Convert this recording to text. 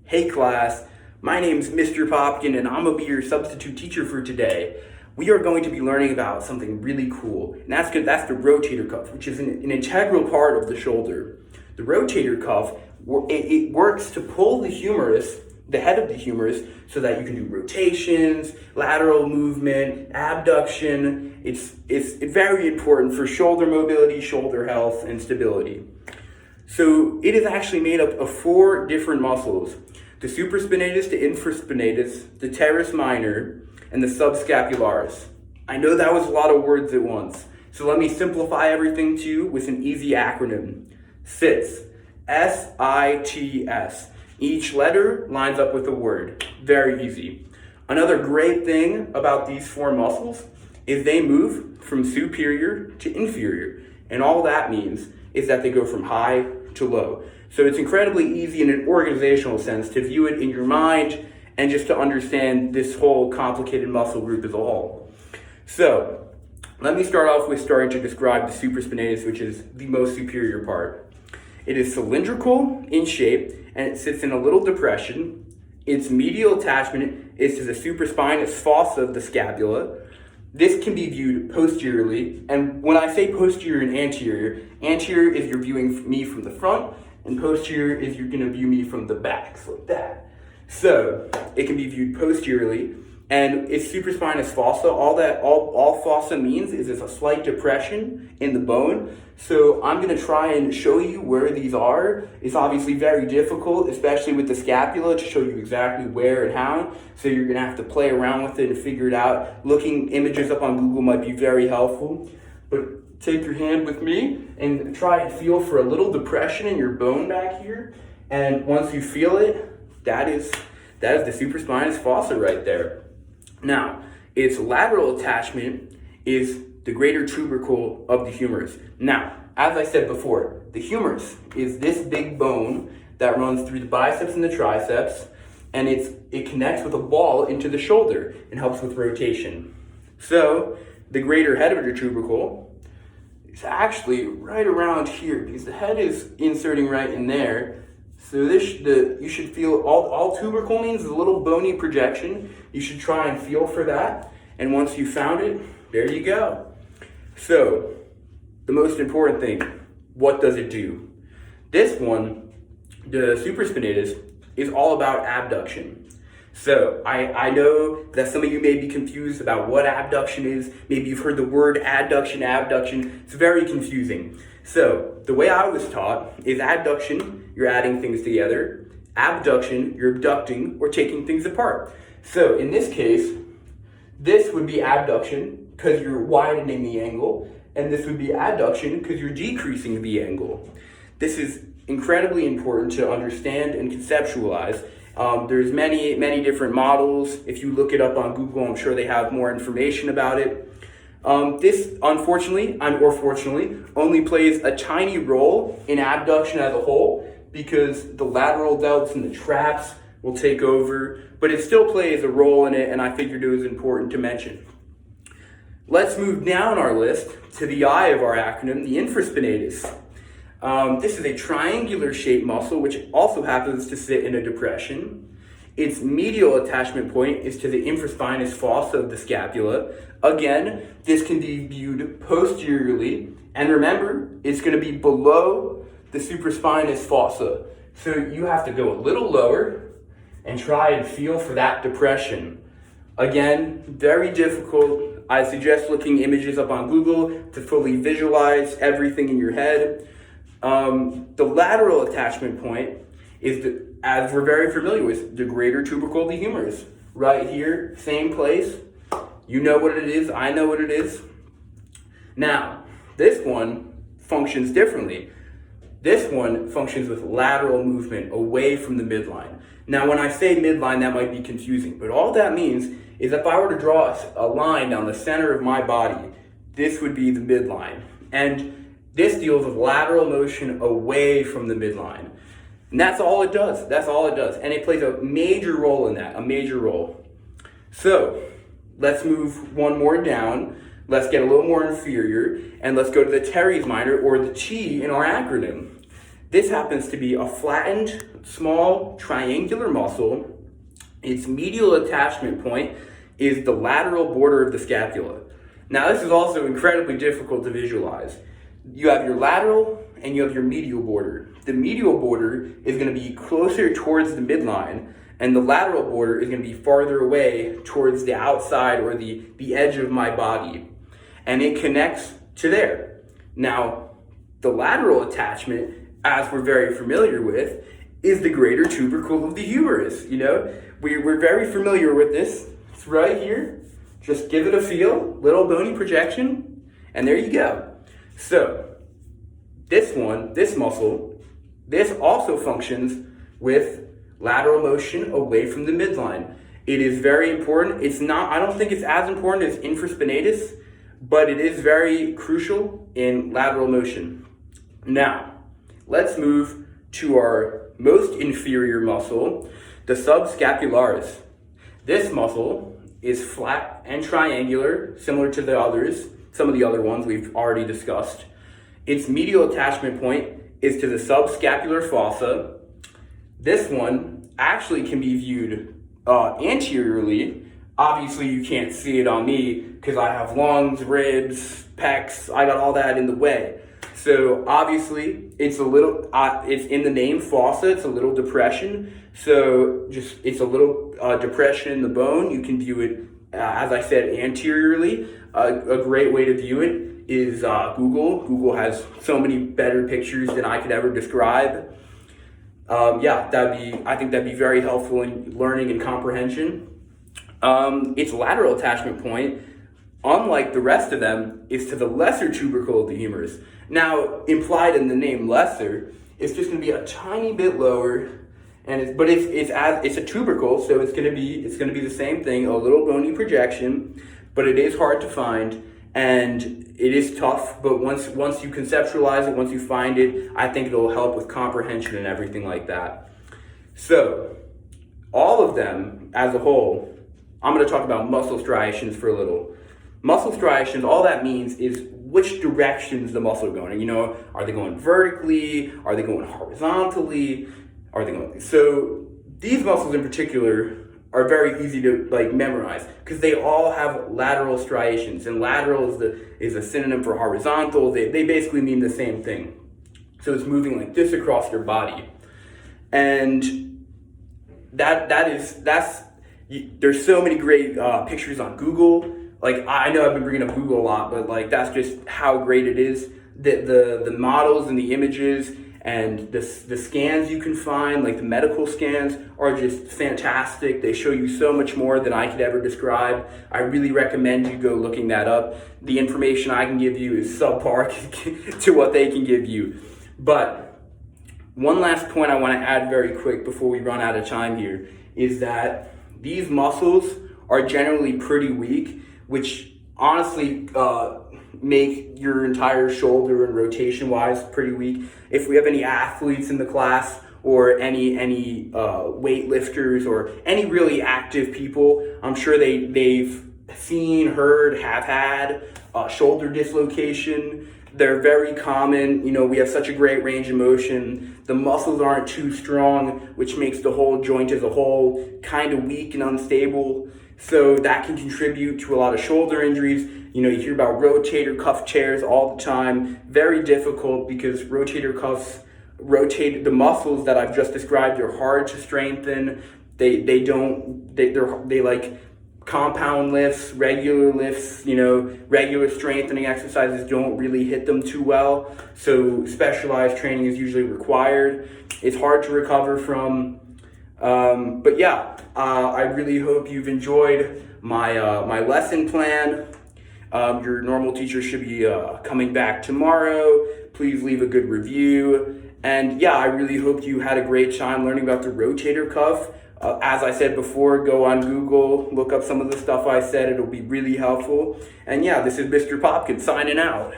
Hey class, my name's Mr. Popkin and I'm gonna be your substitute teacher for today. We are going to be learning about something really cool, and that's the rotator cuff, which is an integral part of the shoulder. The rotator cuff, it works to pull the humerus, the head of the humerus, so that you can do rotations, lateral movement, abduction. It's very important for shoulder mobility, shoulder health, and stability. So it is actually made up of 4 different muscles: the supraspinatus, the infraspinatus, the teres minor, and the subscapularis. I know that was a lot of words at once, so let me simplify everything to you with an easy acronym. SITS. S-I-T-S. Each letter lines up with a word. Very easy. Another great thing about these 4 muscles is they move from superior to inferior, and all that means is that they go from high to low. So it's incredibly easy in an organizational sense to view it in your mind and just to understand this whole complicated muscle group as a whole. So let me start off with starting to describe the supraspinatus, which is the most superior part. It is cylindrical in shape and it sits in a little depression. Its medial attachment is to the supraspinatus fossa of the scapula. This can be viewed posteriorly, and when I say posterior and anterior is you're viewing me from the front, and posterior is you're gonna view me from the back, so like that. So it can be viewed posteriorly, and it's supraspinatus fossa. All fossa means is it's a slight depression in the bone. So I'm gonna try and show you where these are. It's obviously very difficult, especially with the scapula, to show you exactly where and how. So you're gonna have to play around with it and figure it out. Looking images up on Google might be very helpful, but take your hand with me and try and feel for a little depression in your bone back here. And once you feel it, that is the supraspinatus fossa right there. Now, its lateral attachment is the greater tubercle of the humerus. Now, as I said before, the humerus is this big bone that runs through the biceps and the triceps, and it connects with a ball into the shoulder and helps with rotation. So, the greater head of your tubercle is actually right around here because the head is inserting right in there. So you should feel, all tubercle means is a little bony projection. You should try and feel for that. And once you found it, there you go. So, the most important thing, what does it do? This one, the supraspinatus, is all about abduction. So, I know that some of you may be confused about what abduction is. Maybe you've heard the word adduction. It's very confusing. So, the way I was taught is adduction, you're adding things together. Abduction, you're abducting or taking things apart. So, in this case, this would be abduction because you're widening the angle, and this would be adduction because you're decreasing the angle. This is incredibly important to understand and conceptualize. There's many different models. If you look it up on Google, I'm sure they have more information about it. This, unfortunately, or fortunately, only plays a tiny role in abduction as a whole because the lateral delts and the traps will take over, but it still plays a role in it, and I figured it was important to mention. Let's move down our list to the I of our acronym, the infraspinatus. This is a triangular shaped muscle which also happens to sit in a depression. Its medial attachment point is to the infraspinatus fossa of the scapula. Again, this can be viewed posteriorly, and remember, it's going to be below the supraspinatus fossa. So you have to go a little lower and try and feel for that depression. Again, very difficult. I suggest looking images up on Google to fully visualize everything in your head. The lateral attachment point is, as we're very familiar with, the greater tubercle of the humerus. Right here, same place. You know what it is, I know what it is. Now, this one functions differently. This one functions with lateral movement away from the midline. Now, when I say midline, that might be confusing, but all that means is if I were to draw a line down the center of my body, this would be the midline. And this deals with lateral motion away from the midline. And that's all it does. And it plays a major role in that, a major role. So, let's move one more down. Let's get a little more inferior, and let's go to the Teres Minor, or the T in our acronym. This happens to be a flattened, small, triangular muscle. Its medial attachment point is the lateral border of the scapula. Now, this is also incredibly difficult to visualize. You have your lateral and you have your medial border. The medial border is going to be closer towards the midline, and the lateral border is going to be farther away towards the outside or the edge of my body. And it connects to there. Now, the lateral attachment, as we're very familiar with, is the greater tubercle of the humerus. You know, we're very familiar with this. It's right here. Just give it a feel, little bony projection, and there you go. So, this muscle, this also functions with lateral motion away from the midline. It is very important. I don't think it's as important as infraspinatus, but it is very crucial in lateral motion. Now, let's move to our most inferior muscle, the subscapularis. This muscle is flat and triangular, similar to some of the other ones we've already discussed. Its medial attachment point is to the subscapular fossa. This one actually can be viewed anteriorly. Obviously, you can't see it on me because I have lungs, ribs, pecs. I got all that in the way. So obviously, it's in the name fossa. It's a little depression. So it's a little depression in the bone. You can view it, as I said, anteriorly. A great way to view it is Google. Google has so many better pictures than I could ever describe. I think that'd be very helpful in learning and comprehension. Its lateral attachment point, unlike the rest of them, is to the lesser tubercle of the humerus. Now, implied in the name lesser, it's just going to be a tiny bit lower, but it's a tubercle, so it's going to be the same thing, a little bony projection, but it is hard to find, and it is tough. But once you conceptualize it, once you find it, I think it'll help with comprehension and everything like that. So, all of them as a whole, I'm going to talk about muscle striations for a little. Muscle striations, all that means is which directions the muscle going. You know, are they going vertically? Are they going horizontally? So these muscles in particular are very easy to memorize because they all have lateral striations, and lateral is a synonym for horizontal. They basically mean the same thing. So it's moving like this across your body, and there's so many great pictures on Google. I know I've been bringing up Google a lot, but that's just how great it is. The models and the images and the scans you can find, like the medical scans, are just fantastic. They show you so much more than I could ever describe. I really recommend you go looking that up. The information I can give you is subpar to what they can give you. But one last point I want to add very quick before we run out of time here is that these muscles are generally pretty weak, which honestly make your entire shoulder and rotation wise pretty weak. If we have any athletes in the class or any weightlifters or any really active people, I'm sure they've seen, heard, have had shoulder dislocation. They're very common. You know, we have such a great range of motion. The muscles aren't too strong, which makes the whole joint as a whole kind of weak and unstable. So that can contribute to a lot of shoulder injuries. You know, you hear about rotator cuff tears all the time. Very difficult because rotator cuffs rotate. The muscles that I've just described are hard to strengthen. They like compound lifts, regular lifts, regular strengthening exercises don't really hit them too well. So specialized training is usually required. It's hard to recover from. I really hope you've enjoyed my lesson plan. Your normal teacher should be coming back tomorrow. Please leave a good review. And I really hope you had a great time learning about the rotator cuff. As I said before, go on Google, look up some of the stuff I said. It'll be really helpful. And this is Mr. Popkin signing out.